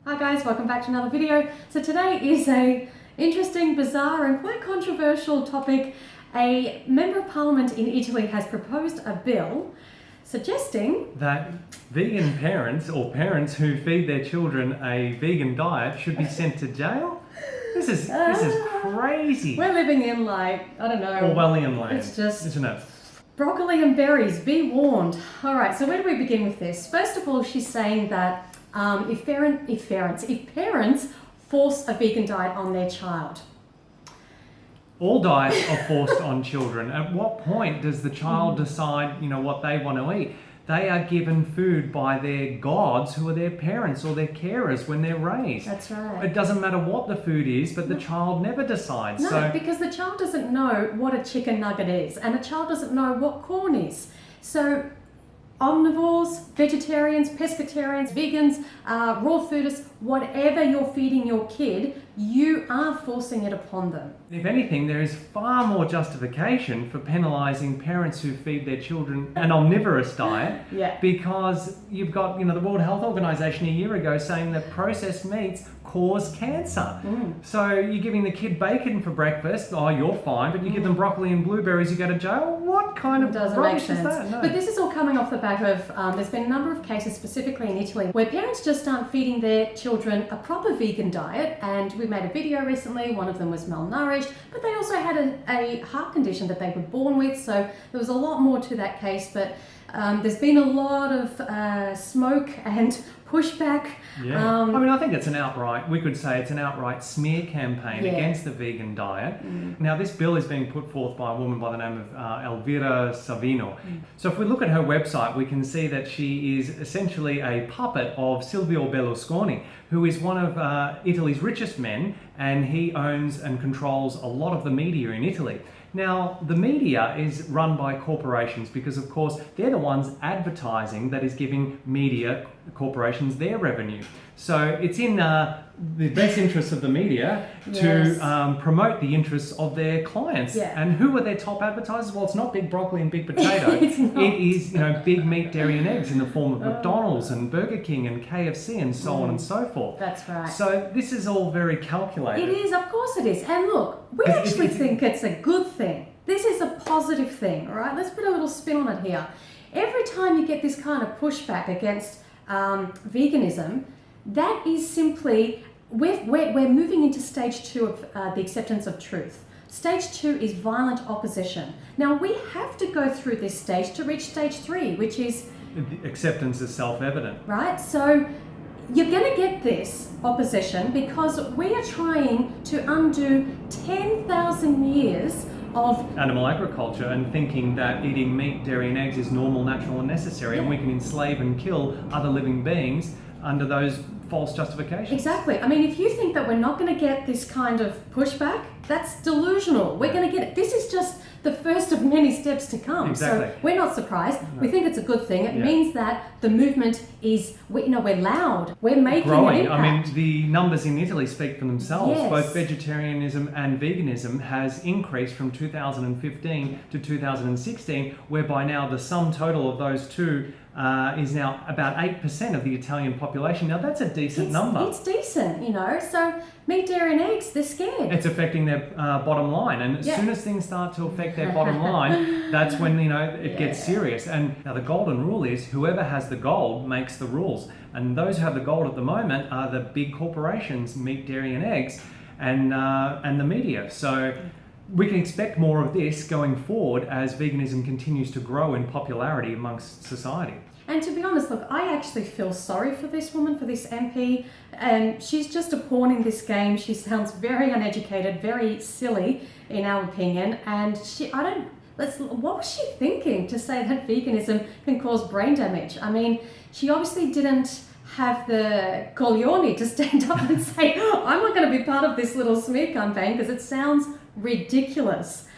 Hi guys, welcome back to another video. So today is a interesting, bizarre and quite controversial topic. A member of parliament in Italy has proposed a bill suggesting that vegan parents or parents who feed their children a vegan diet should be sent to jail. This is crazy. We're living in, like, I don't know, Orwellian land. It's just, isn't it? Broccoli and berries, be warned. All right, so where do we begin with this? First of all, she's saying that if parents force a vegan diet on their child. All diets are forced on children. At what point does the child decide, what they want to eat? They are given food by their gods, who are their parents or their carers when they're raised. That's right. It doesn't matter what the food is, but the child never decides. No, because the child doesn't know what a chicken nugget is, and a child doesn't know what corn is. So omnivores, vegetarians, pescatarians, vegans, raw foodists, whatever you're feeding your kid, you are forcing it upon them. If anything, there is far more justification for penalising parents who feed their children an omnivorous diet. Yeah. Because you've got, the World Health Organization a year ago saying that processed meats cause cancer. So you're giving the kid bacon for breakfast, oh, you're fine, but you give them broccoli and blueberries, you go to jail? What kind of rubbish is that? No. But this is all coming off the back of, there's been a number of cases, specifically in Italy, where parents just aren't feeding their children a proper vegan diet, and we made a video recently, one of them was malnourished, but they also had a heart condition that they were born with, so there was a lot more to that case, but there's been a lot of smoke and pushback. Yeah. I think it's we could say it's an outright smear campaign against the vegan diet. Now, this bill is being put forth by a woman by the name of Elvira Savino. So if we look at her website, we can see that she is essentially a puppet of Silvio Berlusconi, who is one of Italy's richest men, and he owns and controls a lot of the media in Italy. Now, the media is run by corporations because, of course, they're the ones advertising that is giving media corporations their revenue. So it's in the best interests of the media to promote the interests of their clients. Yeah. And who are their top advertisers? Well, it's not big broccoli and big potato. It is, big meat, dairy and eggs in the form of McDonald's and Burger King and KFC and so on and so forth. That's right. So this is all very calculated. It is, of course it is. And look, we actually think it's a good thing. This is a positive thing, all right? Let's put a little spin on it here. Every time you get this kind of pushback against veganism, that is simply, we're moving into stage 2 of the acceptance of truth. Stage 2 is violent opposition. Now, we have to go through this stage to reach stage 3, which is... acceptance is self-evident. Right? So you're going to get this opposition because we are trying to undo 10,000 years of animal agriculture and thinking that eating meat, dairy and eggs is normal, natural and necessary, and we can enslave and kill other living beings under those false justifications. Exactly. I mean, if you think that we're not going to get this kind of pushback, that's delusional. We're going to get it. This is just the first of many steps to come. Exactly. So we're not surprised. No. We think it's a good thing. It means that the movement is, we're loud. We're making growing. An impact. I mean, the numbers in Italy speak for themselves. Yes. Both vegetarianism and veganism has increased from 2015 to 2016, whereby now the sum total of those two is now about 8% of the Italian population. Now that's a decent number. It's decent, so meat, dairy and eggs, they're scared. It's affecting their bottom line, and as soon as things start to affect their bottom line, that's when it gets serious. And now the golden rule is whoever has the gold makes the rules, and those who have the gold at the moment are the big corporations, meat, dairy and eggs, and the media. So we can expect more of this going forward as veganism continues to grow in popularity amongst society. And to be honest, look, I actually feel sorry for this woman, for this MP, and she's just a pawn in this game. She sounds very uneducated, very silly, in our opinion, and what was she thinking to say that veganism can cause brain damage? I mean, she obviously didn't have the coglioni to stand up and say, I'm not going to be part of this little smear campaign because it sounds ridiculous.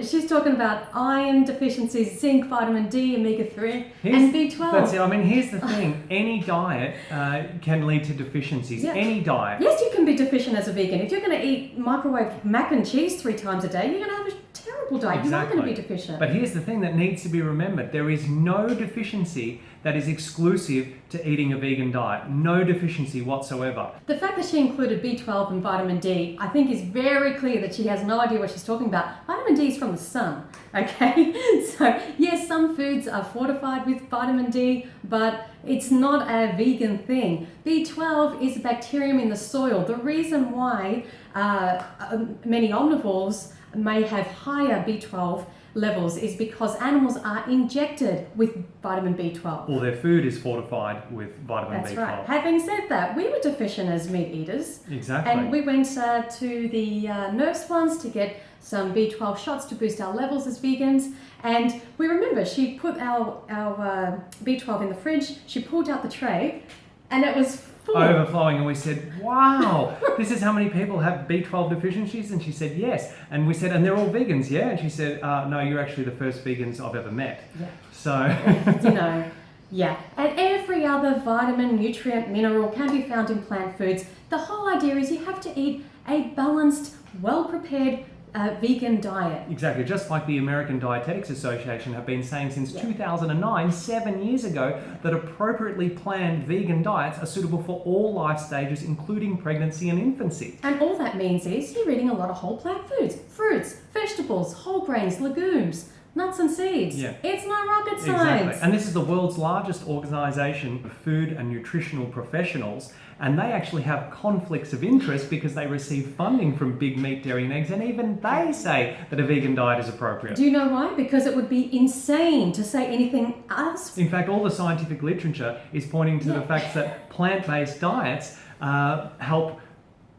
She's talking about iron deficiencies, zinc, vitamin D, omega-3, and B12. That's it. I mean, here's the thing. Any diet can lead to deficiencies. Yeah. Any diet. Yes, you can be deficient as a vegan. If you're going to eat microwave mac and cheese 3 times a day, you're going to have a terrible terrible diet. You are going to be deficient. But here's the thing that needs to be remembered. There is no deficiency that is exclusive to eating a vegan diet. No deficiency whatsoever. The fact that she included B12 and vitamin D, I think is very clear that she has no idea what she's talking about. Vitamin D is from the sun, okay? So yes, some foods are fortified with vitamin D, but it's not a vegan thing. B12 is a bacterium in the soil. The reason why many omnivores may have higher B12 levels is because animals are injected with vitamin B12. Or their food is fortified with vitamin That's B12. right. Having said that, we were deficient as meat eaters. Exactly. And we went to the nurse once to get some B12 shots to boost our levels as vegans. And we remember she put our B12 in the fridge, she pulled out the tray, and it was full. Overflowing, and we said, wow, this is how many people have B12 deficiencies? And she said, yes. And we said, and they're all vegans, yeah? And she said, no, you're actually the first vegans I've ever met. Yeah. So, yeah. And every other vitamin, nutrient, mineral can be found in plant foods. The whole idea is you have to eat a balanced, well-prepared vegan diet. Exactly, just like the American Dietetics Association have been saying since 2009, 7 years ago, that appropriately planned vegan diets are suitable for all life stages, including pregnancy and infancy. And all that means is you're eating a lot of whole plant foods, fruits, vegetables, whole grains, legumes, nuts and seeds. Yeah. It's not rocket science. Exactly. And this is the world's largest organisation of food and nutritional professionals, and they actually have conflicts of interest because they receive funding from big meat, dairy and eggs, and even they say that a vegan diet is appropriate. Do you know why? Because it would be insane to say anything else. In fact, all the scientific literature is pointing to the fact that plant-based diets help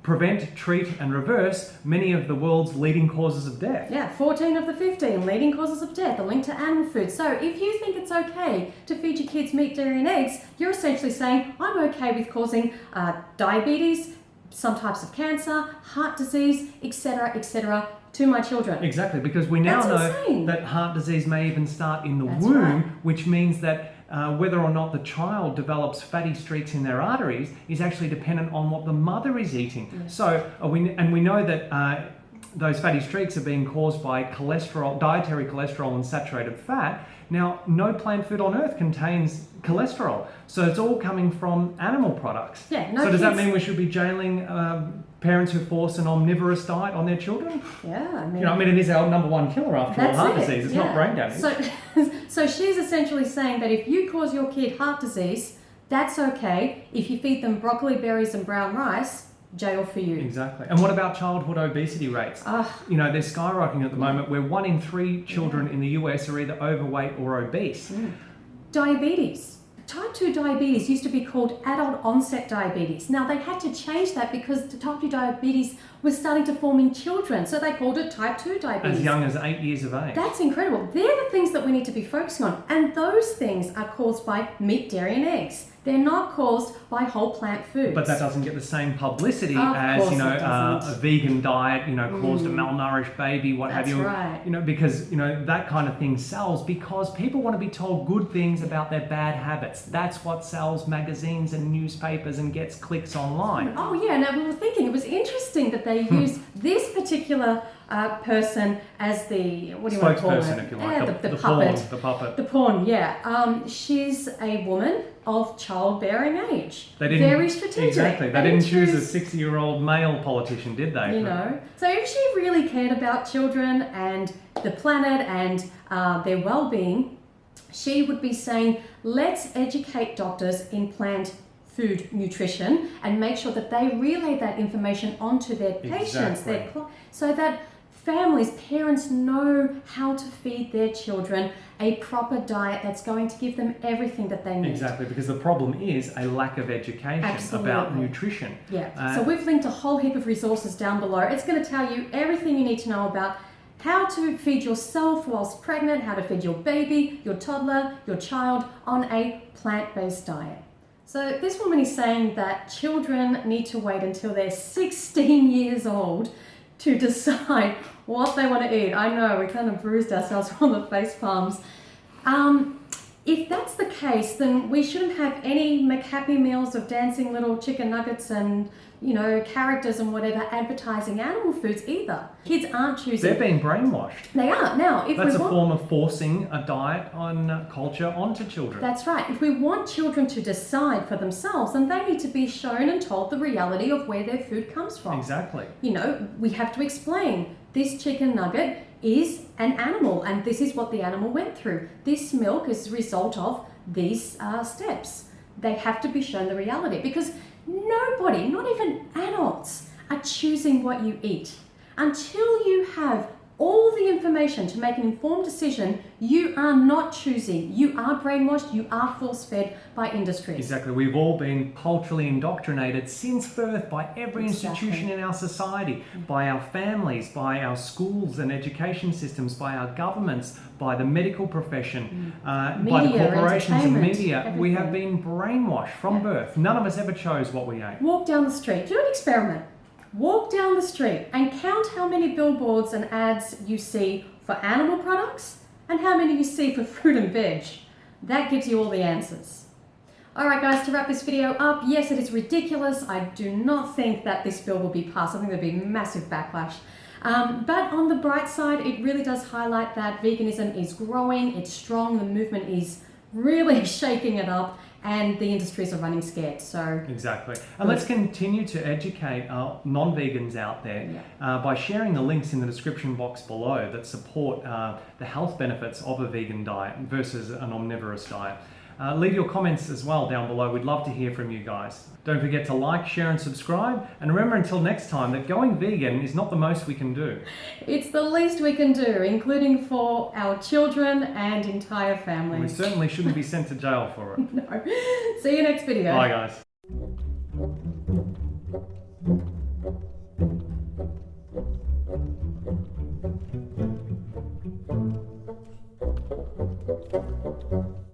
prevent, treat and reverse many of the world's leading causes of death. Yeah, 14 of the 15 leading causes of death are linked to animal food. So if you think it's okay to feed your kids meat, dairy and eggs, you're essentially saying, I'm okay with causing diabetes, some types of cancer, heart disease, etc., to my children. Exactly, because we now know that heart disease may even start in the womb, which means that whether or not the child develops fatty streaks in their arteries is actually dependent on what the mother is eating. Yes. So, we know that those fatty streaks are being caused by cholesterol, dietary cholesterol and saturated fat. Now, no plant food on earth contains cholesterol, so it's all coming from animal products. Yeah, so does that mean we should be jailing parents who force an omnivorous diet on their children? Yeah, I mean... it is our number one killer after all, heart disease. It's not brain damage. So she's essentially saying that if you cause your kid heart disease, that's okay. If you feed them broccoli, berries and brown rice, jail for you. Exactly. And what about childhood obesity rates? They're skyrocketing at the moment, where 1 in 3 children in the US are either overweight or obese. Diabetes. Type 2 diabetes used to be called adult onset diabetes. Now they had to change that because the type 2 diabetes was starting to form in children, so they called it type 2 diabetes. As young as 8 years of age. That's incredible. They're the things that we need to be focusing on, and those things are caused by meat, dairy and eggs. They're not caused by whole plant foods. But that doesn't get the same publicity as, a vegan diet, caused a malnourished baby, what have you. Right. Because, that kind of thing sells because people want to be told good things about their bad habits. That's what sells magazines and newspapers and gets clicks online. Oh yeah, now we were thinking it was interesting that they used this particular person as the, what do you want to call it? Spokesperson, if you like. Yeah, the puppet. The puppet. The pawn, yeah. She's a woman of childbearing age. They didn't, very strategic. Exactly. They didn't choose a 60-year-old male politician, did they? So if she really cared about children and the planet and their well-being, she would be saying, let's educate doctors in plant food nutrition and make sure that they relay that information onto their patients, so that families, parents know how to feed their children a proper diet that's going to give them everything that they need. Exactly, because the problem is a lack of education about nutrition. Yeah, so we've linked a whole heap of resources down below. It's going to tell you everything you need to know about how to feed yourself whilst pregnant, how to feed your baby, your toddler, your child on a plant-based diet. So this woman is saying that children need to wait until they're 16 years old to decide what they want to eat. I know, we kind of bruised ourselves on the face palms. If that's the case, then we shouldn't have any McHappy Meals of dancing little chicken nuggets and, you know, characters and whatever advertising animal foods either. Kids aren't choosing. They're being brainwashed. They are. Now, if That's we a want, form of forcing a diet on culture onto children. that's right. If we want children to decide for themselves, then they need to be shown and told the reality of where their food comes from. Exactly. You know, we have to explain this chicken nugget is an animal and this is what the animal went through. This milk is a result of these steps. They have to be shown the reality because nobody, not even adults, are choosing what you eat. Until you have all the information to make an informed decision, you are not choosing. You are brainwashed, you are force-fed by industries. Exactly. We've all been culturally indoctrinated since birth by every Exactly. institution in our society, by our families, by our schools and education systems, by our governments, by the medical profession, by the Media, corporations and entertainment, media. We have everything. been brainwashed from birth. None of us ever chose what we ate. Walk down the street, do an experiment. Walk down the street and count how many billboards and ads you see for animal products and how many you see for fruit and veg. That gives you all the answers. Alright guys, to wrap this video up, yes, it is ridiculous. I do not think that this bill will be passed. I think there'll be massive backlash. But on the bright side, it really does highlight that veganism is growing, it's strong, the movement is really shaking it up, and the industries are running scared. So exactly. And let's continue to educate non-vegans out there by sharing the links in the description box below that support the health benefits of a vegan diet versus an omnivorous diet. Leave your comments as well down below. We'd love to hear from you guys. Don't forget to like, share and subscribe. And remember until next time that going vegan is not the most we can do. It's the least we can do, including for our children and entire And we families. certainly shouldn't be sent to jail for it. No. See you next video. Bye guys.